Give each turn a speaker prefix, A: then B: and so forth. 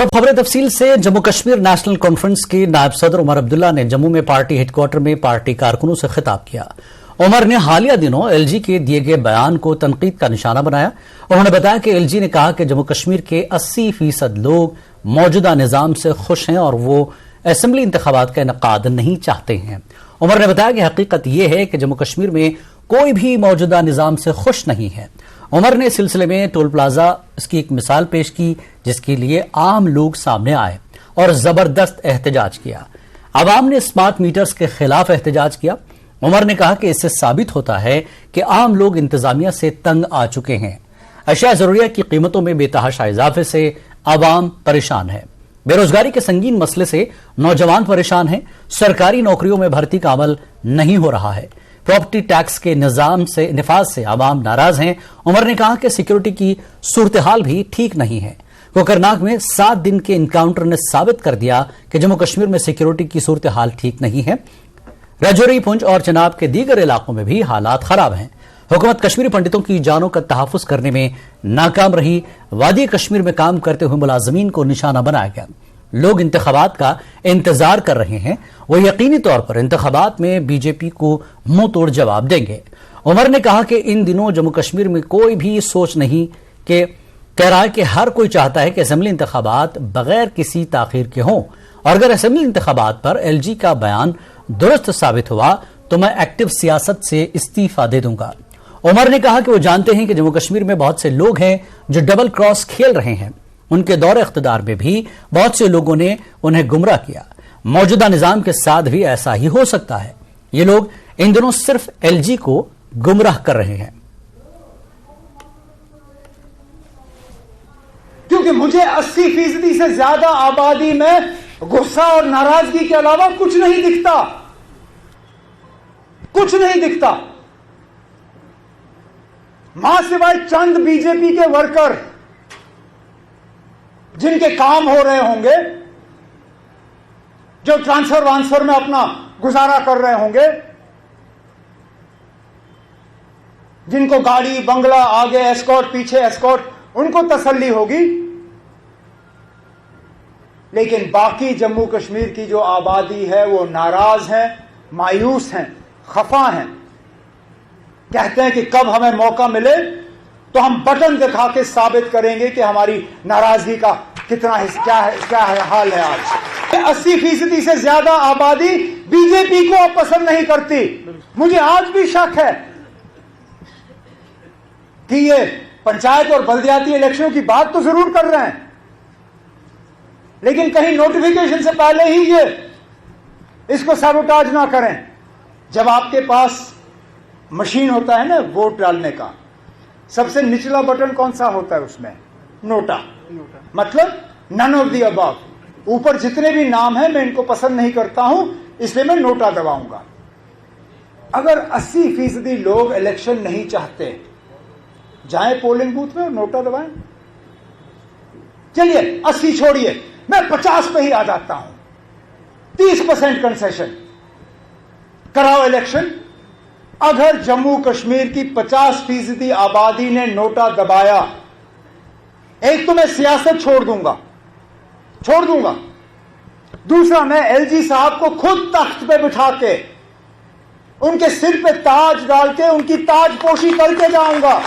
A: तो अब खबरें तफसील से। जम्मू कश्मीर नेशनल कॉन्फ्रेंस के नायब सदर उमर अब्दुल्ला ने जम्मू में पार्टी हेडक्वार्टर में पार्टी कारकुनों से खिताब किया। उमर ने हालिया दिनों एलजी के दिए गए बयान को तनकीद का निशाना बनाया। उन्होंने बताया कि एलजी ने कहा कि जम्मू कश्मीर के 80% लोग मौजूदा निजाम से खुश हैं और वो असेंबली इंतखाबात का इनकाद नहीं चाहते हैं। उमर ने बताया कि हकीकत यह है कि जम्मू कश्मीर में कोई भी मौजूदा निजाम से खुश नहीं है। उमर ने इस सिलसिले में टोल प्लाजा इसकी एक मिसाल पेश की जिसके लिए आम लोग सामने आए और जबरदस्त एहतजाज किया। आवाम ने स्मार्ट मीटर्स के खिलाफ एहतजाज किया। उमर ने कहा कि इससे साबित होता है कि आम लोग इंतजामिया से तंग आ चुके हैं। अशिया जरूरिया की कीमतों में बेतहाशा इजाफे से आवाम परेशान है। बेरोजगारी के संगीन मसले से नौजवान परेशान हैं। सरकारी नौकरियों में भर्ती का अमल नहीं हो रहा है। प्रॉपर्टी टैक्स के निजाम से निफाज से आवाम नाराज हैं। उमर ने कहा कि सिक्योरिटी की सूरत हाल भी ठीक नहीं है। कोकरनाग में 7 दिन के इनकाउंटर ने साबित कर दिया कि जम्मू कश्मीर में सिक्योरिटी की सूरत हाल ठीक नहीं है। राजौरी, पुंछ और चनाब के दीगर इलाकों में भी हालात खराब हैं। हुकूमत कश्मीरी पंडितों की जानों का तहफ़्फ़ुज़ करने में नाकाम रही। वादी कश्मीर में काम करते हुए मुलाजमीन को निशाना बनाया गया। लोग इंतखाबात का इंतजार कर रहे हैं। वो यकीनी तौर पर इंतखाबात में बीजेपी को मुंह तोड़ जवाब देंगे। उमर ने कहा कि इन दिनों जम्मू कश्मीर में कोई भी सोच नहीं कि कह रहा है कि हर कोई चाहता है कि असेंबली इंतखाबात बगैर किसी ताखीर के हों और अगर असेंबली इंतखाबात पर एलजी का बयान दुरुस्त साबित हुआ तो मैं एक्टिव सियासत से इस्तीफा दे दूंगा। उमर ने कहा कि वो जानते हैं कि जम्मू कश्मीर में बहुत से लोग हैं जो डबल क्रॉस खेल रहे हैं। उनके दौरे इख्तिदार में भी बहुत से लोगों ने उन्हें गुमराह किया। मौजूदा निजाम के साथ भी ऐसा ही हो सकता है। ये लोग इन दिनों सिर्फ एलजी को गुमराह कर रहे हैं।
B: क्योंकि मुझे 80% से ज्यादा आबादी में गुस्सा और नाराजगी के अलावा कुछ नहीं दिखता, कुछ नहीं दिखता। मां सिवाय चंद बीजेपी के वर्कर जिनके काम हो रहे होंगे, जो ट्रांसफर वांसफर में अपना गुजारा कर रहे होंगे, जिनको गाड़ी बंगला आगे एस्कॉर्ट पीछे एस्कॉर्ट, उनको तसल्ली होगी। लेकिन बाकी जम्मू कश्मीर की जो आबादी है वो नाराज है, मायूस हैं, खफा हैं। कहते हैं कि कब हमें मौका मिले तो हम बटन दिखा के साबित करेंगे कि हमारी नाराजगी का कितना क्या है हाल है। आज 80% से ज्यादा आबादी बीजेपी को अब पसंद नहीं करती। मुझे आज भी शक है कि ये पंचायत और बल्दियाती इलेक्शनों की बात तो जरूर कर रहे हैं, लेकिन कहीं नोटिफिकेशन से पहले ही ये इसको सैबोटाज ना करें। जब आपके पास मशीन होता है ना वोट डालने का, सबसे निचला बटन कौन सा होता है उसमें? नोटा। मतलब नन ऑफ द अबव। ऊपर जितने भी नाम हैं मैं इनको पसंद नहीं करता हूं, इसलिए मैं नोटा दबाऊंगा। अगर 80% लोग इलेक्शन नहीं चाहते, जाएं पोलिंग बूथ में और नोटा दबाएं। चलिए 80 छोड़िए, मैं 50 पे ही आ जाता हूं। 30% कंसेशन कराओ इलेक्शन। अगर जम्मू कश्मीर की 50% आबादी ने नोटा दबाया, एक तो मैं सियासत छोड़ दूंगा। दूसरा, मैं एलजी साहब को खुद तख्त पे बिठा के उनके सिर पे ताज डाल के उनकी ताजपोशी करके जाऊंगा।